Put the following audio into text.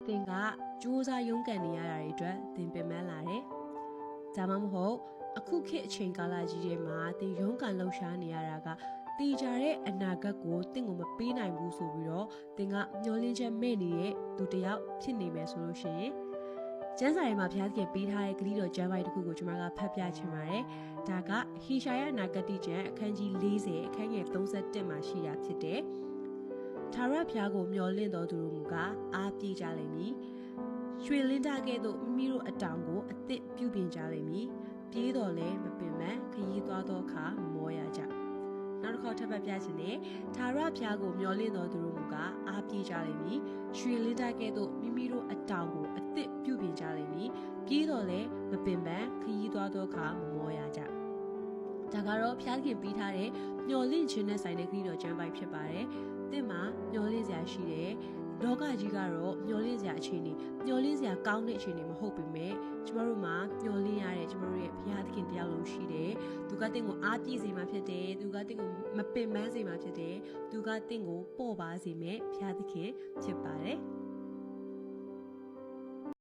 သင်ကစူးစမ်းရုန်းကန်နေရတာတွေအတွက်သင်ပင်ပန်းလာတယ်။ဒါမှမဟုတ်အခုခေတ်အချိန်ကာလကြီးထဲမှာသင်ရုန်းကန်လှုပ်ရှားနေရတာကတည်ကြတဲ့အနာဂတ်ကိုသင်ကိုမပေးနိုင်ဘူးဆိုပြီးတော့သင်ကမျောလင်းချက်မဲ့နေတဲ့သူတစ်ယောက်ဖြစ်နေမယ်ဆိုလို့ရှိရင်ကျမ်းစာထဲမှာဘုရားသခင်ပေးထားတဲ့ဂရုတော်ကျမ်းပိုက်တစ်ခုကိုကျွန်မကဖတ်ပြချင်ပါတယ်။ဒါကဟေရှာယနာဂတိကျမ်းအခန်းကြီး40အခန်းငယ်31မှာရှိတာဖြစ်တယ်။ထာဝရဘုရားကိုမျှော်လင့်တော်သူတို့မူကားအားပြေးကြလိမ့်မည်။ရွှေလင်းတကဲ့သို့မိမိတို့အတောင်ကိုအသစ်ပြုပြင်ကြလိမ့်မည်။ပြေးတော်လဲမပင်ပန်းခရီးသွားသောအခါမမောရကြ။နောက်တစ်ခေါက်ထပ်ပြချင်တယ်။ထာဝရဘုရားကိုမျှော်လင့်တော်သူတို့မူကားအားပြေးကြလိမ့်မည်။ရွှေလင်းတကဲ့သို့မိမိတို့အတောင်ကိုအသစ်ပြုပြင်ကြလိမ့်မည်။ပြေးတော်လဲမပင်ပန်းခရီးသွားသောအခါမမောရကြ။ဒါကတော့ဘုရားခင်ပေးထားတဲ့မျှော်လင့်ခြင်းနဲ့ဆိုင်တဲ့ခရီးတော်ကျမ်းပိုက်ဖြစ်ပါတယ်။သင်မှာမျှော်လင့်စရာရှိတယ်။လောကကြီးကတော့မျှော်လင့်စရာအခြေအနေမျှော်လင့်စရာကောင်းတဲ့အခြေအနေမဟုတ်ပေမဲ့ကျမတို့မှာမျှော်လင့်ရတဲ့ကျမတို့ရဲ့ဘုရားသခင်တရားလုံးရှိတယ်။သူကတင့်ကိုအားပြည့်စေမှာဖြစ်တယ်။သူကတင့်ကိုမပင်ပန်းစေမှာဖြစ်တယ်။သူကတင့်ကိုပေါ့ပါစေမဲ့ဘုရားသခင်ဖြစ်ပါတယ်။